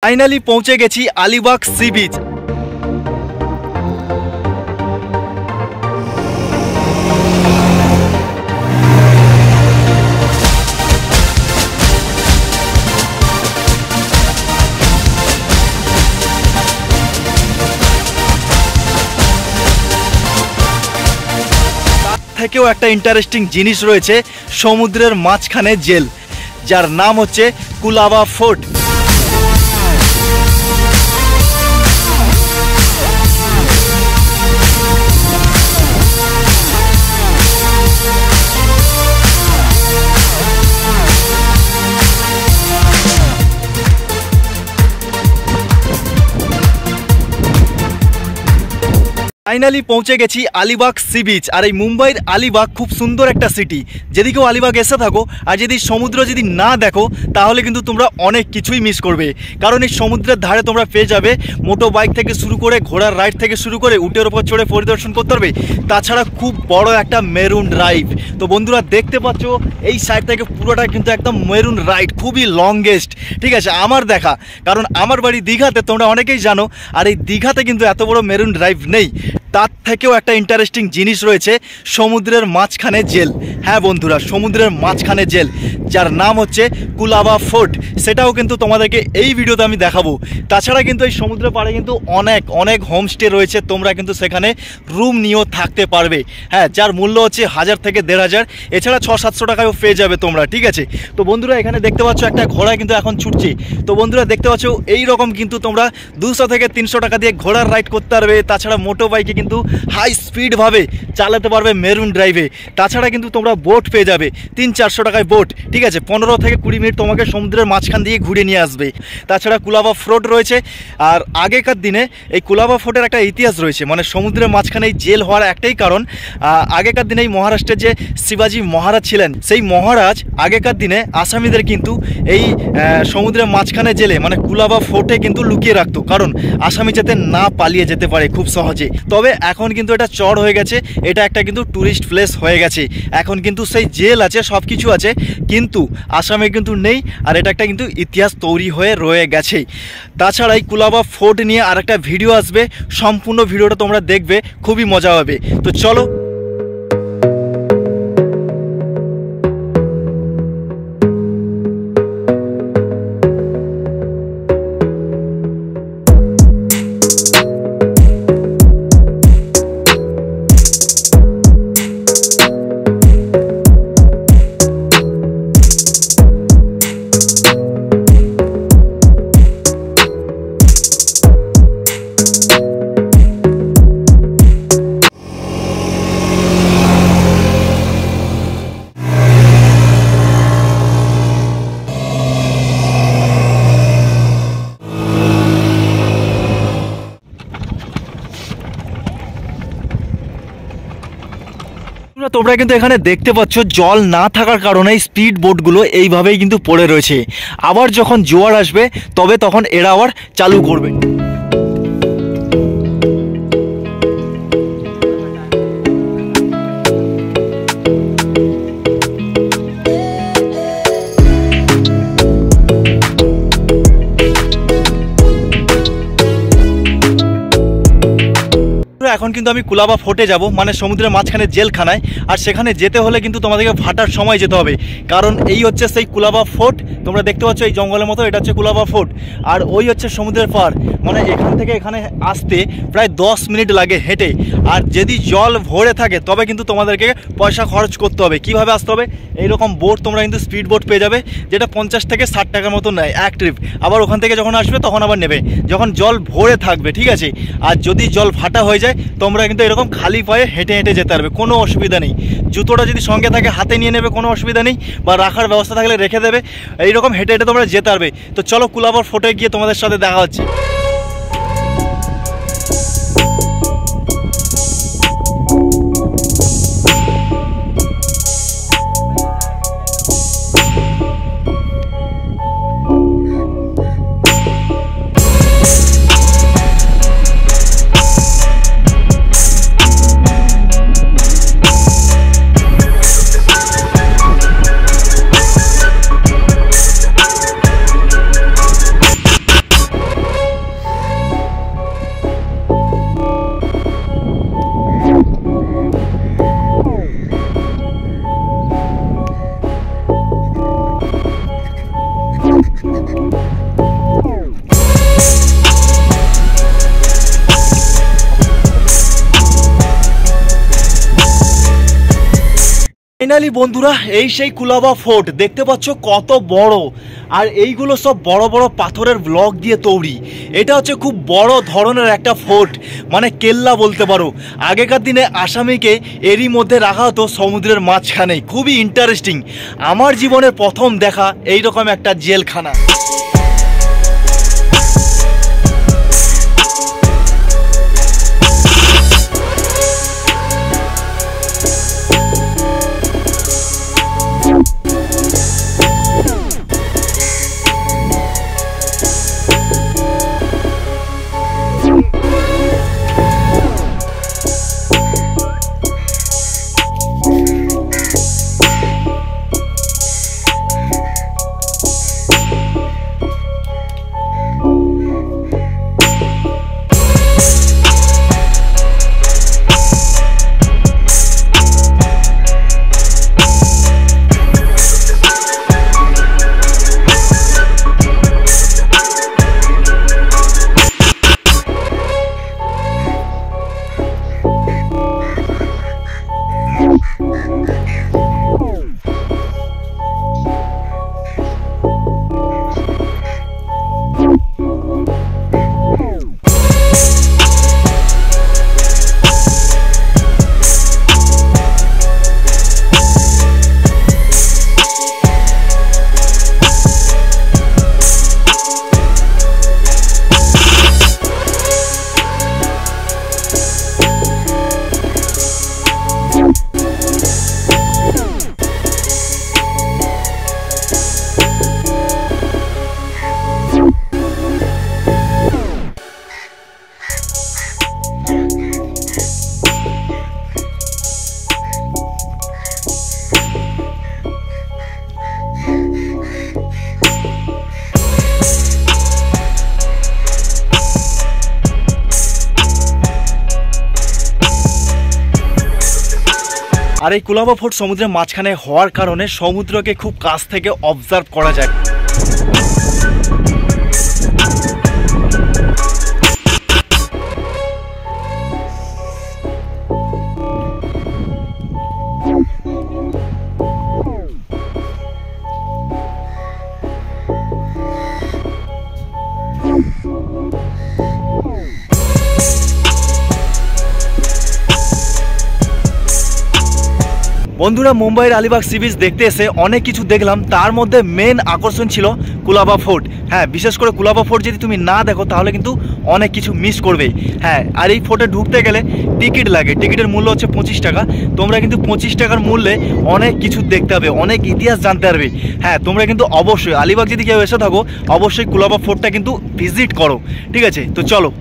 Finally পৌঁছে গেছি Alibag sea beach. থেকেও একটা ইন্টারেস্টিং জিনিস রয়েছে, সমুদ্রের মাঝখানে জেল, যার নাম হচ্ছে কুলাবা ফোর্ট। ফাইনালি পৌঁছে গেছি আলিবাগ সি বিচ। আর এই মুম্বাইয়ের আলিবাগ খুব সুন্দর একটা সিটি। যদি কেউ আলিবাগ এসে থাকো আর যদি সমুদ্র যদি না দেখো তাহলে কিন্তু তোমরা অনেক কিছুই মিস করবে, কারণ এই সমুদ্রের ধারে তোমরা পেয়ে যাবে মোটো বাইক থেকে শুরু করে ঘোড়ার রাইড থেকে শুরু করে উটের ওপর চড়ে পরিদর্শন করতে পারবে। তাছাড়া খুব বড় একটা মেরুন ড্রাইভ। তো বন্ধুরা দেখতে পাচ্ছ এই সাইড থেকে পুরোটা কিন্তু একদম মেরুন রাইড, খুবই লংগেস্ট, ঠিক আছে আমার দেখা। কারণ আমার বাড়ি দীঘাতে, তোমরা অনেকেই জানো, আর এই দীঘাতে কিন্তু এত বড় মেরুন ড্রাইভ নেই। তার থেকেও একটা ইন্টারেস্টিং জিনিস রয়েছে, সমুদ্রের মাঝখানে জেল। হ্যাঁ বন্ধুরা, সমুদ্রের মাঝখানে জেল, যার নাম হচ্ছে কুলাবা ফোর্ট। সেটাও কিন্তু তোমাদেরকে এই ভিডিওতে আমি দেখাবো। তাছাড়া কিন্তু এই সমুদ্রের পাড়ে কিন্তু অনেক অনেক হোমস্টে রয়েছে, তোমরা কিন্তু সেখানে রুম নিয়েও থাকতে পারবে। হ্যাঁ, যার মূল্য হচ্ছে 1000 থেকে 1500, এছাড়া 600-700 টাকায়ও পেয়ে যাবে তোমরা, ঠিক আছে। তো বন্ধুরা এখানে দেখতে পাচ্ছ একটা ঘোড়া কিন্তু এখন ছুটছে। তো বন্ধুরা দেখতে পাচ্ছ এই রকম কিন্তু তোমরা 200 থেকে 300 টাকা দিয়ে ঘোড়ার রাইড করতে পারবে। তাছাড়া মোটো বাইকে কিন্তু হাই স্পিডভাবে চালাতে পারবে মেরুন ড্রাইভে। তাছাড়া কিন্তু তোমরা বোট পেয়ে যাবে 300-400 টাকায় বোট, ঠিক আছে। 15 থেকে 20 মিনিট তোমাকে সমুদ্রের মাঝখান দিয়ে ঘুরে নিয়ে আসবে। তাছাড়া কুলাবা ফোর্ট রয়েছে। আর আগেকার দিনে এই কুলাবা ফোর্টের একটা ইতিহাস রয়েছে, মানে সমুদ্রের মাঝখানে এই জেল হওয়ার একটাই কারণ, আগেকার দিনে এই মহারাষ্ট্রের যে শিবাজি মহারাজ ছিলেন, সেই মহারাজ আগেকার দিনে আসামিদের কিন্তু এই সমুদ্রের মাঝখানে জেলে মানে কুলাবা ফোর্টে কিন্তু লুকিয়ে রাখতো, কারণ আসামি যাতে না পালিয়ে যেতে পারে খুব সহজে। তবে এখন কিন্তু এটা চড় হয়ে গেছে, এটা একটা কিন্তু ট্যুরিস্ট প্লেস হয়ে গেছে। এখন কিন্তু সেই জেল আছে, সব কিছু আছে, কিন্তু আসামে কিন্তু নেই। আর এটা একটা কিন্তু ইতিহাস তৈরি হয়ে রয়ে গেছে। তাছাড়া এই কুলাবা ফোর্ট নিয়ে আরেকটা ভিডিও আসবে, সম্পূর্ণ ভিডিওটা তোমরা দেখবে, খুবই মজা হবে। তো চলো। তোমরা কিন্তু এখানে দেখতে পাচ্ছ জল না থাকার কারণে স্পিড বোটগুলো এইভাবেই কিন্তু পড়ে রয়েছে। আবার যখন জোয়ার আসবে তবে তখন এরা আবার চালু করবে। এখন কিন্তু আমি কুলাবা ফোর্টে যাব, মানে সমুদ্রের মাঝখানে জেলখানায়। আর সেখানে যেতে হলে কিন্তু তোমাদেরকে ভাটার সময় যেতে হবে, কারণ এই হচ্ছে সেই কুলাবা ফোর্ট। তোমরা দেখতে পাচ্ছ এই জঙ্গলের মতো, এটা হচ্ছে কুলাবা ফোর্ট। আর ওই হচ্ছে সমুদ্রের পাড়, মানে এখান থেকে এখানে আসতে প্রায় 10 মিনিট লাগে হেঁটে। আর যদি জল ভরে থাকে তবে কিন্তু তোমাদেরকে পয়সা খরচ করতে হবে। কিভাবে আসতে হবে? এইরকম বোট তোমরা কিন্তু স্পিড বোট পেয়ে যাবে, যেটা 50 থেকে 60 টাকার মতো নেয় এক ট্রিপ। আবার ওখান থেকে যখন আসবে তখন আবার নেবে, যখন জল ভরে থাকবে, ঠিক আছে। আর যদি জল ভাটা হয়ে যায় তোমরা কিন্তু এরকম খালি পায়ে হেঁটে হেঁটে যেতে পারবে, কোনো অসুবিধা নেই। জুতোটা যদি সঙ্গে থাকে হাতে নিয়ে নেবে, কোনো অসুবিধা নেই, বা রাখার ব্যবস্থা থাকলে রেখে দেবে। এইরকম হেঁটে হেঁটে তোমরা যেতে পারবে। তো চলো কুলাবা ফোর্টে গিয়ে তোমাদের সাথে দেখা হচ্ছে। ফাইনালি বন্ধুরা এই সেই কুলাবা ফোর্ট দেখতে পাচ্ছ কত বড়, আর এইগুলো সব বড় বড় পাথরের ব্লক দিয়ে তৈরি। এটা হচ্ছে খুব বড় ধরনের একটা ফোর্ট, মানে কেল্লা বলতে পারো। আগেকার দিনে আসামিকে এরই মধ্যে রাখা হতো সমুদ্রের মাঝখানে। খুবই ইন্টারেস্টিং, আমার জীবনের প্রথম দেখা এইরকম একটা জেলখানা। আর এই কুলাবা ফোর্ট সমুদ্রের মাঝখানে হওয়ার কারণে সমুদ্রকে খুব কাছ থেকে অবজার্ভ করা যায়। বন্ধুরা মুম্বাইয়ের আলিবাগ সি বিচ দেখতে এসে অনেক কিছু দেখলাম, তার মধ্যে মেন আকর্ষণ ছিল কুলাবা ফোর্ট। হ্যাঁ, বিশেষ করে কুলাবা ফোর্ট যদি তুমি না দেখো তাহলে কিন্তু অনেক কিছু মিস করবে। হ্যাঁ, আর এই ফোর্টে ঢুকতে গেলে টিকিট লাগে, টিকিটের মূল্য হচ্ছে 25 টাকা। তোমরা কিন্তু 25 টাকার মূল্যে অনেক কিছু দেখতে হবে, অনেক ইতিহাস জানতে পারবে। হ্যাঁ, তোমরা কিন্তু অবশ্যই আলিবাগ যদি কেউ এসে থাকো অবশ্যই কুলাবা ফোর্টটা কিন্তু ভিজিট করো। ঠিক আছে, তো চলো।